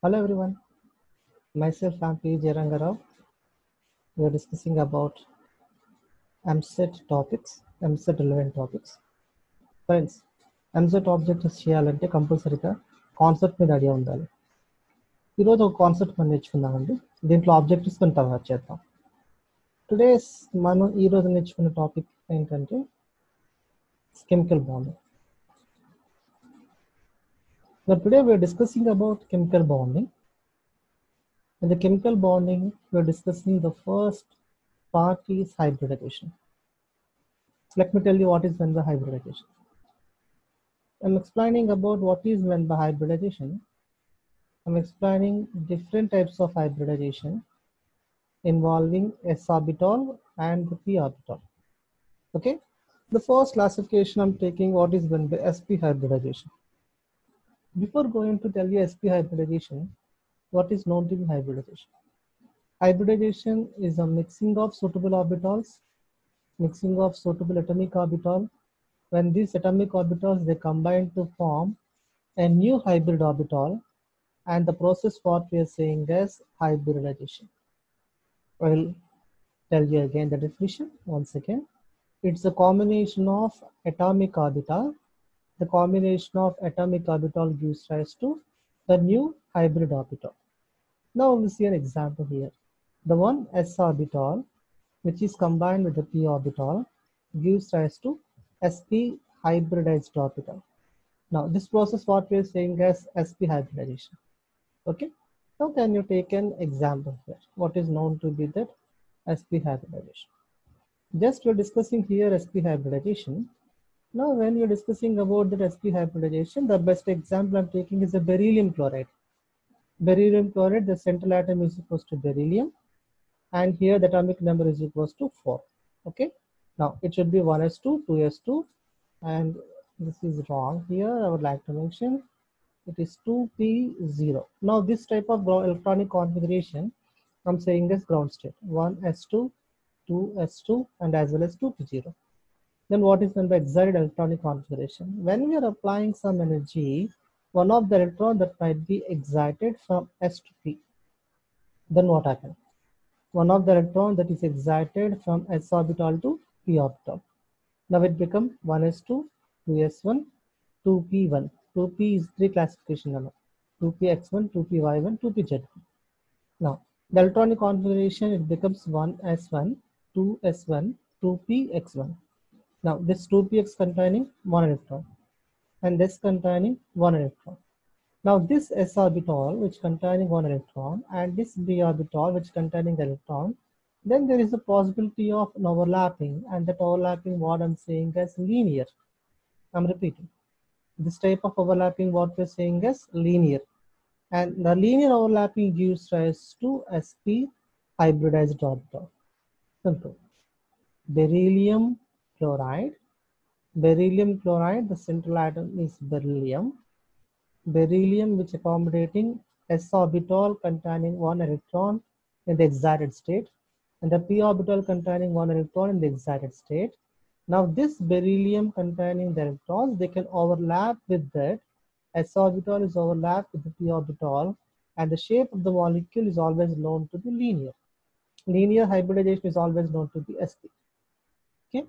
Hello everyone, myself I'm P. Jarangarao. We are discussing about MSET topics, MSET relevant topics. Friends, MSET objectives చేయాలంటే కంపల్సరీగా concept మీద idea ఉండాలి. ఈరోజు ఒక concept మనం నేర్చుకుందామండి. దీంట్లో ఆబ్జెక్టివ్స్ కొన్ని కవర్ చేద్దాం. మనం ఈరోజు నేర్చుకున్న టాపిక్ ఏంటంటే chemical bonding. Now today we are discussing about chemical bonding. In the chemical bonding, we are discussing the first part is hybridization. Let me tell you what is meant by hybridization. I'm explaining about what is meant by hybridization. I'm explaining different types of hybridization involving s orbital and the p orbital. Okay, the first classification I'm taking what is meant by sp hybridization. Before going to tell you sp hybridization, what is known to be hybridization? Hybridization is a mixing of suitable orbitals, mixing of suitable atomic orbital. When these atomic orbitals they combine to form a new hybrid orbital, and the process what we are saying as hybridization. I will tell you again the definition once again. It's a combination of atomic orbital. The combination of atomic orbital gives rise to the new hybrid orbital. Now we see an example here. The one s orbital which is combined with the p orbital gives rise to sp hybridized orbital. Now this process what we are saying as sp hybridization. Okay, now can you take an example here? What is known to be that sp hybridization? Just we're discussing here sp hybridization. Now when you're discussing about the sp hybridization, the best example I'm taking is the beryllium chloride. Beryllium chloride, the central atom is equals to beryllium, and here the atomic number is equals to 4. Okay, now it should be 1s2 2s2, and this is wrong here. I would like to mention it is 2p0. Now this type of electronic configuration I'm saying is ground state, 1s2 2s2 and as well as 2p0. Then what is meant by excited electronic configuration? When we are applying some energy, one of the electron that might be excited from s to p, then what happens? One of the electron that is excited from s orbital to p orbital. Now it becomes 1s2 2s1 2p1. 2p is three classification number, 2px1 2py1 2pz1. Now the electronic configuration it becomes 1s1 2s1 2px1. Now this 2px containing one electron and this containing one electron. Now this s orbital which containing one electron and this p orbital which containing electron, then there is a possibility of an overlapping, and that overlapping what I'm saying as linear. I'm repeating, this type of overlapping what we're saying as linear, and the linear overlapping gives rise to sp hybridized orbital. Simple. Beryllium chloride, the central atom is beryllium. Beryllium which accommodating s orbital containing one electron in the excited state, and the p orbital containing one electron in the excited state. Now this beryllium containing the electrons, they can overlap with that. S orbital is overlapped with the p orbital, and the shape of the molecule is always known to be linear. Linear hybridization is always known to be sp. Okay,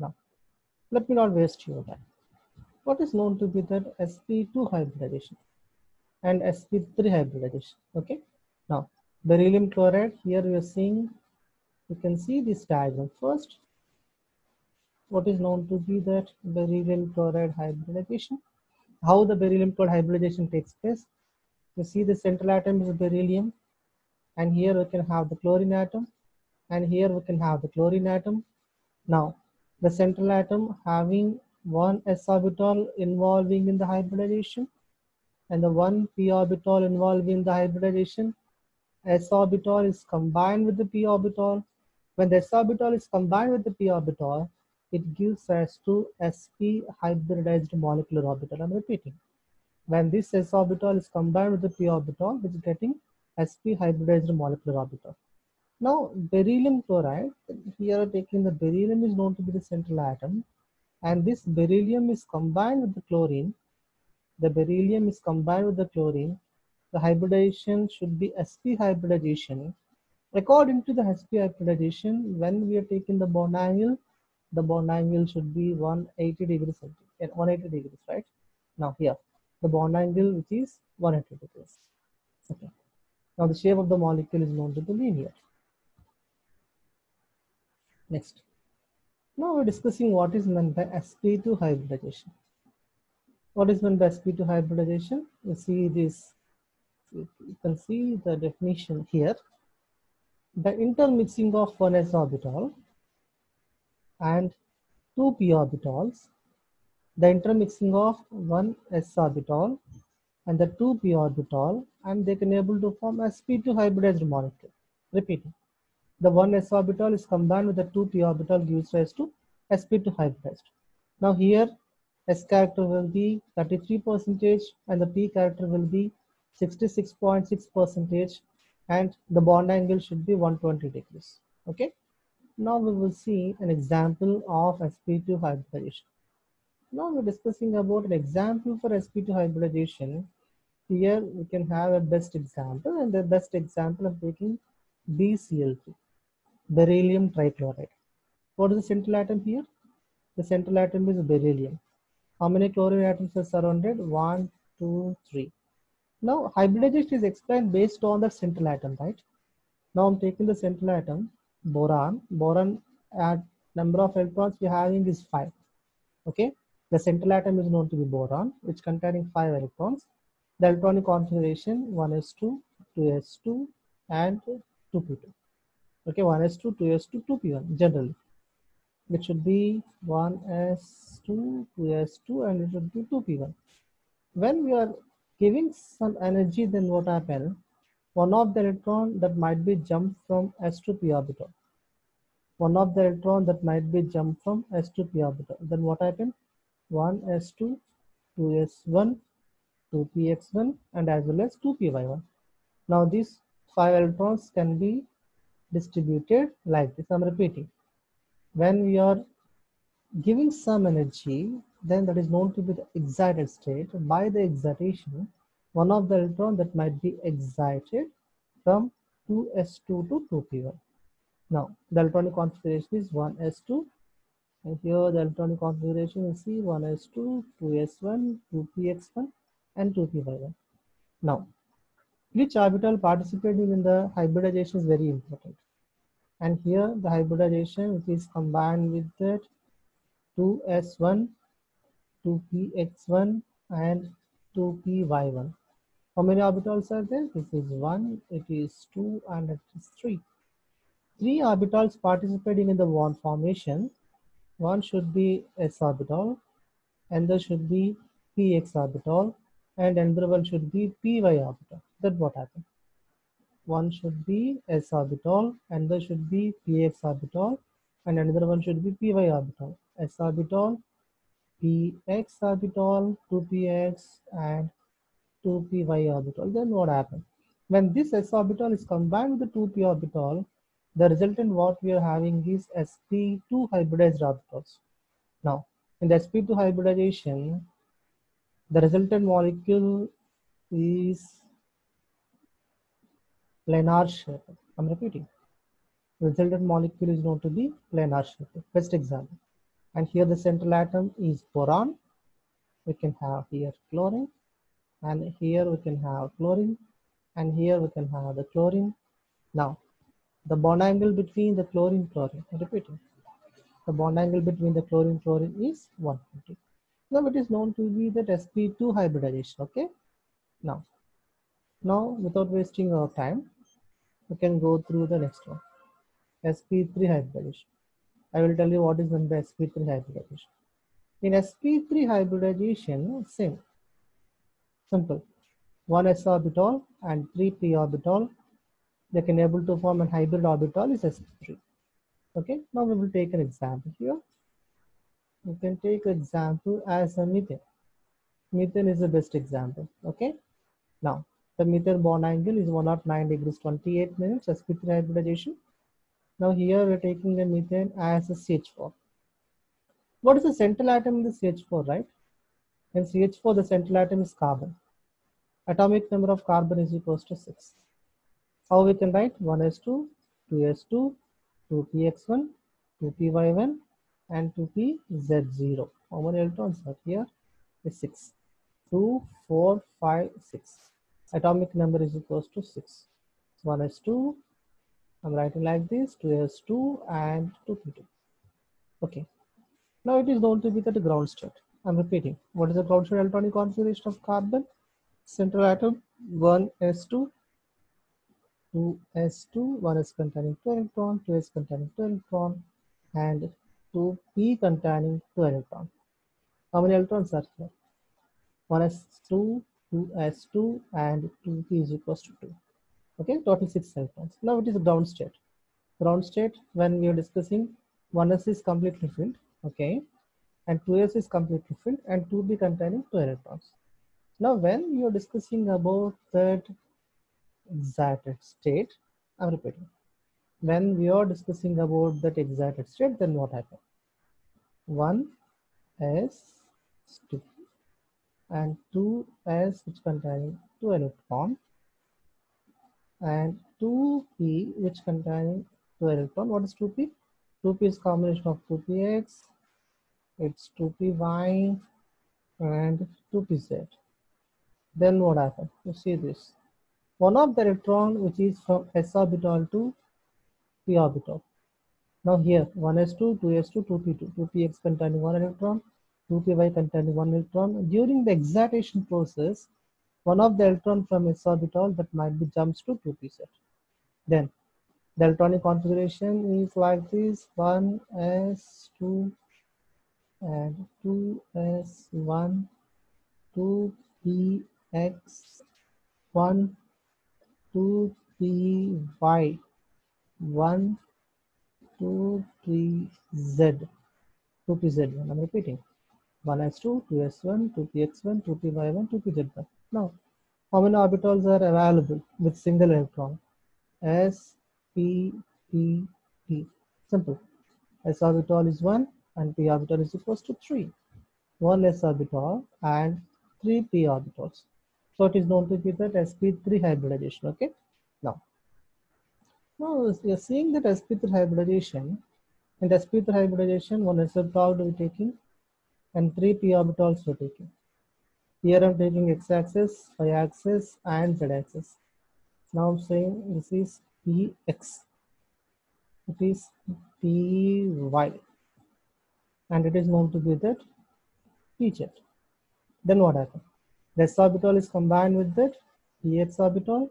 now let me not waste your time. What is known to be that sp2 hybridization and sp3 hybridization? Okay, now beryllium chloride, here we are seeing, you can see this diagram. First, what is known to be that beryllium chloride hybridization? How the beryllium chloride hybridization takes place? You see the central atom is beryllium, and here we can have the chlorine atom, and here we can have the chlorine atom. Now the central atom having one s orbital involving in the hybridization and the one p orbital involving the hybridization. S orbital is combined with the p orbital. When the s orbital is combined with the p orbital, it gives rise to sp hybridized molecular orbital. I'm repeating, when this s orbital is combined with the p orbital, which is getting sp hybridized molecular orbital. Now beryllium chloride, here taking the beryllium is known to be the central atom, and this beryllium is combined with the chlorine. The beryllium is combined with the chlorine, the hybridization should be sp hybridization. According to the sp hybridization, when we are taking the bond angle should be 180 degrees centigrade, 180 degrees, right? Now here, the bond angle which is 180 degrees. Okay. Now the shape of the molecule is known to be linear. Next. Now we're discussing what is meant by sp2 hybridization. What is meant by sp2 hybridization? You see this, you can see the definition here. The intermixing of one s orbital and two p orbitals, the intermixing of one s orbital and the two p orbital, and they can able to form sp2 hybridized molecule. Repeating, the one s orbital is combined with the two p orbital gives rise to sp2 hybridized. Now here s character will be 33% and the p character will be 66.6%, and the bond angle should be 120 degrees. Okay. Now we will see an example of sp2 hybridization. Now we're discussing about an example for sp2 hybridization. Here we can have a best example, and the best example of taking BCl3, beryllium trichloride. What is the central atom here? The central atom is beryllium. How many chlorine atoms are surrounded? 1, 2, 3. Now hybridization is explained based on the central atom, right? Now I'm taking the central atom, boron. Boron at number of electrons we're having is 5. Okay, the central atom is known to be boron, which containing 5 electrons. The electronic configuration 1s2, 2s2, and 2p2. Okay, 1s2, 2s2, 2p1 generally. It should be 1s2, 2s2, and it should be 2p1. When we are giving some energy, then what happens? One of the electron that might be jumped from s to p orbital. One of the electron that might be jumped from s to p orbital. Then what happens? 1s2, 2s1, 2px1, and as well as 2py1. Now these 5 electrons can be distributed like this. I'm repeating. When we are giving some energy, then that is known to be the excited state. By the excitation, one of the electron that might be excited from 2s2 to 2p1. Now the electronic configuration is 1s2, and here the electronic configuration is C, 1s2, 2s1, 2px1, and 2py1. Now, which orbital participating in the hybridization is very important. And here the hybridization which is combined with that 2s1, 2px1, and 2py1. How many orbitals are there? This is 1, it is 2, and it is 3. 3 orbitals participating in the bond formation. One should be s orbital, and there should be px orbital, and another one should be py orbital. Then what happens? One should be s orbital, and there should be px orbital, and another one should be py orbital. S orbital, px orbital, 2px, and 2py orbital. Then what happens? When this s orbital is combined with the 2p orbital, the resultant what we are having is sp2 hybridized orbitals. Now, in the sp2 hybridization, the resultant molecule is planar shape. I'm repeating. The resultant molecule is known to be planar shape. Best example. And here the central atom is boron. We can have here chlorine, and here we can have chlorine, and here we can have the chlorine. Now, the bond angle between the chlorine. Repeating. The bond angle between the chlorine is 120. Now it is known to be that sp2 hybridization. Okay. Now without wasting our time, we can go through the next one. sp3 hybridization. I will tell you what is meant by sp3 hybridization. In sp3 hybridization, same, simple. 1 s orbital and 3 p orbital. They can able to form a hybrid orbital is sp3. Okay. Now we will take an example here. We can take example as a methane. Methane is the best example. Okay. Now the methane bond angle is 109 degrees 28 minutes sp3 hybridization. Now here we are taking the methane as a CH4. What is the central atom in the CH4, right? In CH4 the central atom is carbon. Atomic number of carbon is equals to 6. How we can write? 1s2, 2s2, 2px1, 2py1, and 2pz0. How many electrons are here? Is 6. 2, 4, 5, 6. Atomic number is equals to 6. 1s2, I'm writing like this, 2s2 and 2p2. Okay. Now it is known to be the ground state. I'm repeating. What is the ground state electronic configuration of carbon? Central atom 1s2, 2s2, 1 is containing 2 electron, 2 is containing 2 electron, and 2p containing 2 electron. How many electrons are here? 1s2, 2s2, and 2p is equals to 2. Okay, total 6 electrons. Now it is ground state. Ground state, when we are discussing, 1s is completely filled, okay, and 2s is completely filled, and 2p containing 2 electrons. Now when you are discussing about that excited state, I'm repeating. When we are discussing about that excited state, then what happens? 1s2 and 2s which containing 2 electron, and 2p which containing 2 electron. What is 2p? 2p is combination of 2px, it's 2py and 2pz. Then what happens? You see this. One of the electron which is from s orbital to p orbital. Now here 1s2, 2s2, 2p2, 2px containing 1 electron, 2py containing 1 electron. During the excitation process, one of the electron from s orbital that might be jumps to 2pz. Then the electronic configuration is like this: 1s2 and 2s1, 2px1, 2py, 1, 2, 3z, 2pz1. I'm repeating. 1s2, 2s1, 2px1, 2py1, 2pz1. Now, how many orbitals are available with single electron? S, P, P, P. Simple. S orbital is 1 and P orbital is equals to 3. 1 S orbital and 3 P orbitals. So it is known to be that sp3 hybridization. Okay. Now we are seeing that sp3 hybridization. In the sp3 hybridization, 1 S orbital we are taking and 3 P orbitals we are taking. Here I'm taking x-axis, y-axis, and z-axis. Now I'm saying this is px, it is py, and it is known to be that pz. Then what happens? The s orbital is combined with that px orbital,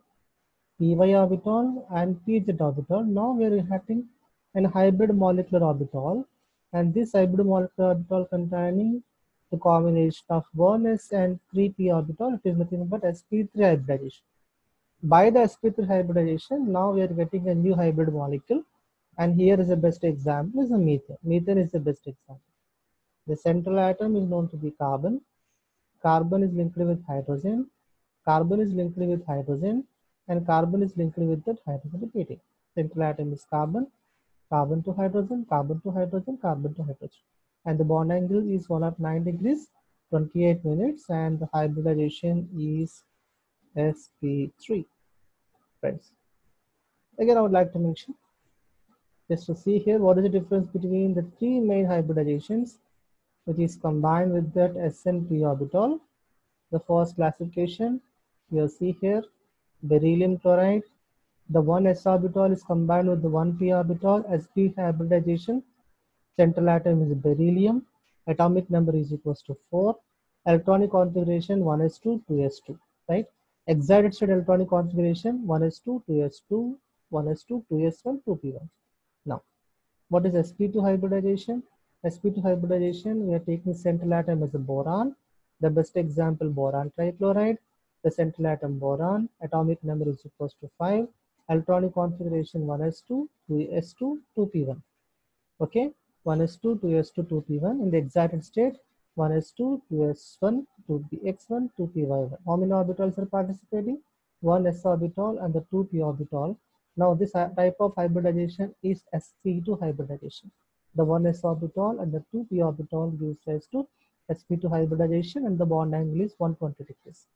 py orbital, and pz orbital. Now we are having an hybrid molecular orbital, and this hybrid molecular orbital containing the combination of 1s and 3p orbital. It is nothing but sp3 hybridization. By the sp3 hybridization, now we are getting a new hybrid molecule, and here is the best example is a methane. Methane is the best example. The central atom is known to be carbon. Carbon is linked with hydrogen. Carbon is linked with hydrogen, and carbon is linked with that hydrogen repeating. Central atom is carbon, carbon to hydrogen, carbon to hydrogen, carbon to hydrogen. And the bond angle is 109 degrees, 28 minutes, and the hybridization is sp3. Friends. Again, I would like to mention, just to see here, what is the difference between the three main hybridizations, which is combined with that s and p orbital. The first classification, you'll see here, beryllium chloride. The 1s orbital is combined with the 1p orbital. sp hybridization. Central atom is beryllium. Atomic number is equals to 4. Electronic configuration 1s2, 2s2. Right? Excited state electronic configuration 1s2, 2s2, 1s2, 2s1, 2p1. Now, what is sp2 hybridization? sp2 hybridization, we are taking central atom as a boron. The best example, boron trichloride. The central atom boron, atomic number is equals to 5. Electronic configuration 1s2, 2s2, 2p1. Okay, 1s2, 2s2, 2p1. In the excited state, 1s2, 2s1, 2px1, 2py1. How many orbitals are participating? 1s orbital and the 2p orbital. Now this type of hybridization is sp2 hybridization. The 1s orbital and the 2p orbital gives rise to sp2 hybridization, and the bond angle is 120 degrees.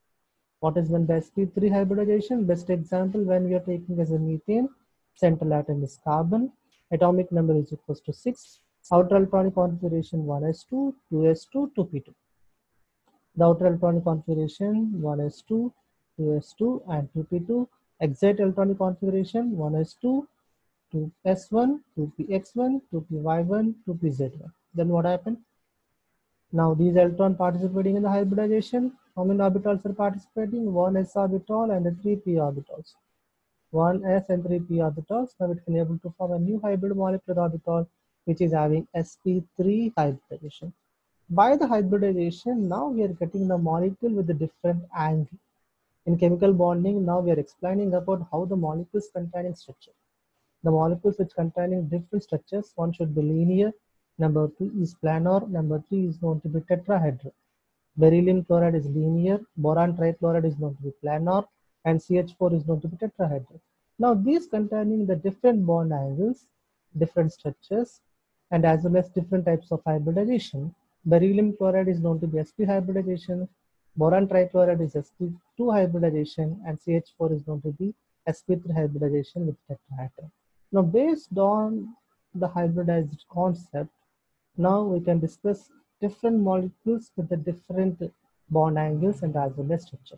What is meant by sp3 hybridization? Best example when we are taking as a methane, central atom is carbon, atomic number is equals to 6, outer electronic configuration 1s2, 2s2, 2p2. The outer electronic configuration 1s2, 2s2 and 2p2. Exit electronic configuration 1s2, 2s1, 2px1, 2py1, 2pz1. Then what happened? Now these electrons participating in the hybridization, how many orbitals are participating? 1s orbital and the 3p orbitals. 1s and 3p orbitals. Now it can able to form a new hybrid molecular orbital which is having sp3 hybridization. By the hybridization, now we are getting the molecule with a different angle. In chemical bonding, now we are explaining about how the molecules containing structure. The molecules which containing different structures, one should be linear, number 2 is planar, number 3 is known to be tetrahedral. Beryllium chloride is linear, boron trichloride is known to be planar, and CH4 is known to be tetrahedral. Now these containing the different bond angles, different structures, and as well as different types of hybridization. Beryllium chloride is known to be sp hybridization, boron trichloride is sp2 hybridization, and CH4 is known to be sp3 hybridization with tetrahedral. Now based on the hybridized concept, now we can discuss different molecules with the different bond angles and as well as structure.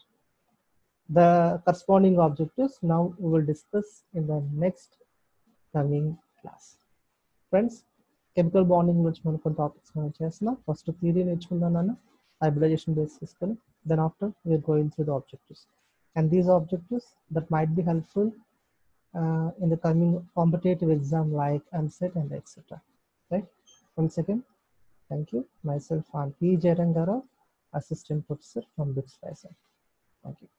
The corresponding objectives now we will discuss in the next coming class. Friends, chemical bonding which మనం కొన్ని topics మనం చేస్తున్నాం. First theory నేర్చుకుందాం నాన్న, hybridization based తీసుకొని. Then after we are going through the objectives. And these objectives that might be helpful in the coming competitive exam like MSET and etc. Right? Once again, thank you. Myself, I'm P. Jarangara, Assistant Professor from BITS. Thank you.